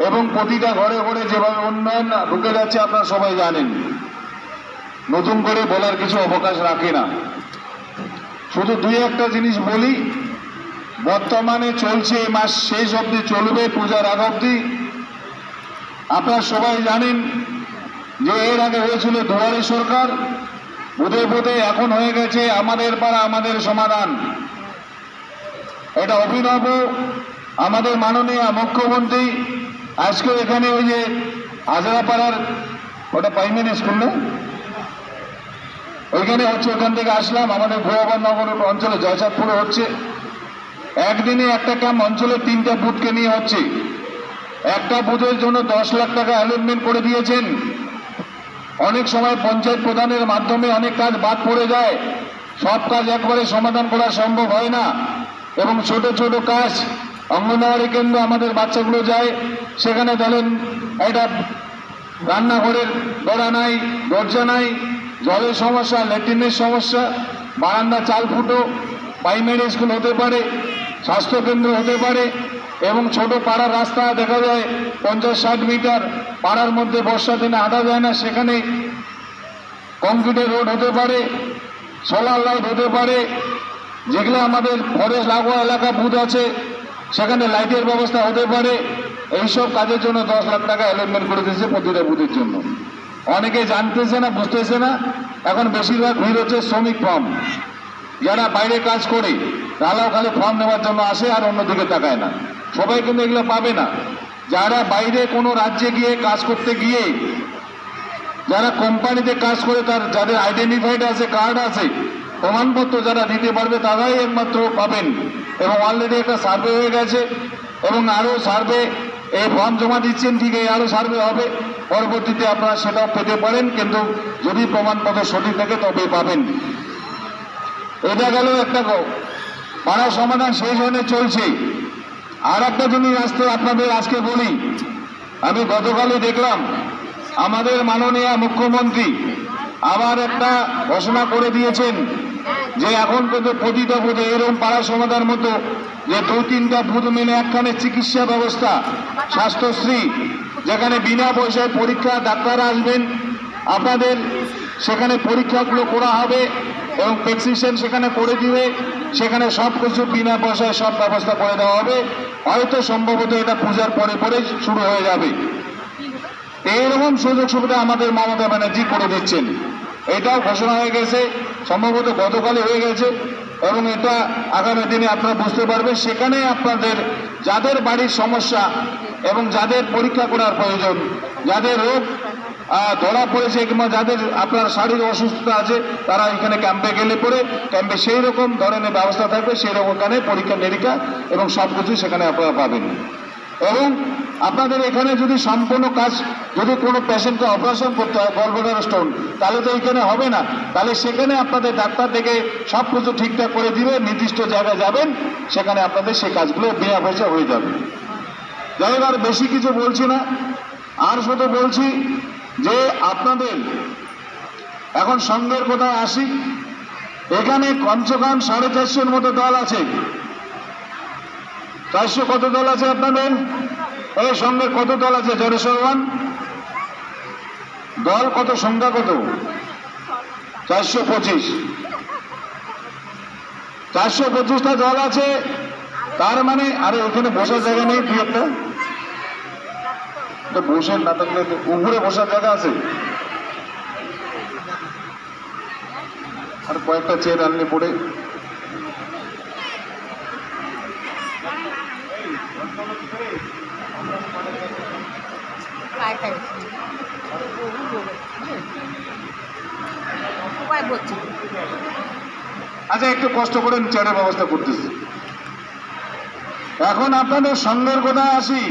এবং প্রতিটা ঘরে ঘরে যেভাবে উন্নয়ন ঢুকে যাচ্ছে আপনারা সবাই জানেন, নতুন করে বলার কিছু অবকাশ রাখে না। শুধু দুই একটা জিনিস বলি, বর্তমানে চলছে এই মাস শেষ অবধি চলবে, পূজার আগ অবধি। আপনারা সবাই জানেন যে এর আগে হয়েছিল দুয়ারে সরকার, বুধে বুধে এখন হয়ে গেছে আমাদের পাড়া আমাদের সমাধান। এটা অভিনব। আমাদের মাননীয় মুখ্যমন্ত্রী আজকে এখানে ওই যে হাজরাপাড়ার ওটা প্রাইমারি স্কুল না, ওইখানে হচ্ছে, ওখান থেকে আসলাম। আমাদের ভৈরবনগর অঞ্চলে জয়চাঁদপুরে হচ্ছে। একদিনে একটা ক্যাম্প অঞ্চলে 3টা বুথকে নিয়ে হচ্ছে। একটা বুথের জন্য 10 লাখ টাকা অ্যালটমেন্ট করে দিয়েছেন। অনেক সময় পঞ্চায়েত প্রধানের মাধ্যমে অনেক কাজ বাদ পড়ে যায়, সব কাজ একবারে সমাধান করা সম্ভব হয় না। এবং ছোট ছোট কাজ, অঙ্গনওয়াড়ি কেন্দ্র আমাদের বাচ্চাগুলো যায়, সেখানে ধরেন একটা রান্নাঘরের বেড়া নাই, দরজা নাই, জলের সমস্যা, ল্যাট্রিনের সমস্যা, বারান্দা চাল ফুটো, প্রাইমারি স্কুল হতে পারে, স্বাস্থ্যকেন্দ্র হতে পারে। এবং ছোট পাড়ার রাস্তা দেখা যায় 50-60 মিটার, পাড়ার মধ্যে বর্ষা দিনে হাঁটা যায় না, সেখানে কংক্রিটের রোড হতে পারে, সোলার লাইট হতে পারে। যেগুলো আমাদের ফরেস্ট লাগোয়া এলাকা বুথ আছে, সেখানে লাইটের ব্যবস্থা হতে পারে। এইসব কাজের জন্য 10 লাখ টাকা অ্যালটমেন্ট করে দিয়েছে প্রতিটা বুথের জন্য। অনেকে জানতেছে না, বুঝতেছে না। এখন বেশিরভাগ ভিড় হচ্ছে শ্রমিক ফর্ম, যারা বাইরে কাজ করে তারাও খালি ফর্ম নেওয়ার জন্য আসে আর অন্যদিকে তাকায় না। সবাই কিন্তু এগুলো পাবে না। যারা বাইরে কোনো রাজ্যে গিয়ে কাজ করতে গিয়ে, যারা কোম্পানিতে কাজ করে, তার যাদের আইডেন্টিফাইড আছে, কার্ড আছে, প্রমাণপত্র যারা দিতে পারবে তারাই একমাত্র পাবেন। এবং অলরেডি একটা সার্ভে হয়ে গেছে এবং আরও সার্ভে, এই ফর্ম জমা দিচ্ছেন ঠিক, এই আরও সার্ভে হবে, পরবর্তীতে আপনারা সেটাও পেতে পারেন, কিন্তু যদি প্রমাণপত্র সঠিক থাকে তবে পাবেন। এটা গেল একটা পাড়া সমাধান সেই জন্য চলছে। আর একটা জিনিস আপনাদের আজকে বলি, আমি গতকালই দেখলাম আমাদের মাননীয় মুখ্যমন্ত্রী আবার একটা ঘোষণা করে দিয়েছেন যে এখন কিন্তু প্রতিটা বুথে এরকম পাড়া সমাধান মতো যে 2-3টা বুথ মিলে একখানে চিকিৎসা ব্যবস্থা, স্বাস্থ্যশ্রী, যেখানে বিনা পয়সায় পরীক্ষা, ডাক্তাররা আসবেন, আপনাদের সেখানে পরীক্ষাগুলো করা হবে এবং প্রেসক্রিপশন সেখানে করে দিবে, সেখানে সব কিছু বিনা পয়সায় সব ব্যবস্থা করে দেওয়া হবে। হয়তো সম্ভবত এটা পূজার পরে পরে শুরু হয়ে যাবে। এইরকম সুযোগ সুবিধা আমাদের মমতা ব্যানার্জি করে দিচ্ছেন। এটাও ঘোষণা হয়ে গেছে, সম্ভবত গতকালই হয়ে গেছে, এবং এটা আগামী দিনে আপনারা বুঝতে পারবেন। সেখানে আপনাদের যাদের বাড়ির সমস্যা এবং যাদের পরীক্ষা করার প্রয়োজন, যাদের রোগ ধরা পড়েছে কিংবা যাদের আপনার শারীরিক অসুস্থতা আছে, তারা এখানে ক্যাম্পে গেলে পরে ক্যাম্পে সেই রকম ধরনের ব্যবস্থা থাকবে, সেই রকম ওখানে পরীক্ষা নিরীক্ষা এবং সব কিছু সেখানে আপনারা পাবেন। এবং আপনাদের এখানে যদি সম্পূর্ণ কাজ, যদি কোনো পেশেন্টকে অপারেশন করতে হয় গর্ভধারণ স্টোন, তাহলে তো এখানে হবে না। তাহলে সেখানে আপনাদের ডাক্তার থেকে সব কিছু ঠিকঠাক করে দিবে, নির্দিষ্ট জায়গায় যাবেন, সেখানে আপনাদের সেই কাজগুলো বিনা পয়সা হয়ে যাবে। যাই হোক, আর বেশি কিছু বলছি না, আর শুধু বলছি যে আপনাদের এখন সঙ্গের কোথায় আসি। এখানে কমসে কম 450-এর মতো দল আছে। 400 কত দল আছে আপনাদের? এই সঙ্গে কত দল আছে? জোরেশ্বরওয়ান দল কত, সংখ্যা কত? 425। 425টা দল আছে। তার মানে আরে ওখানে বসার জায়গা নেই, কি একটা বসে না থাকলে উপরে বসার জায়গা আছে, আর কয়েকটা চেয়ার আনলে পড়ে। আচ্ছা, একটু কষ্ট করে চেয়ারের ব্যবস্থা করতেছি। এখন আপনাদের সঙ্গের কোথায় আসি।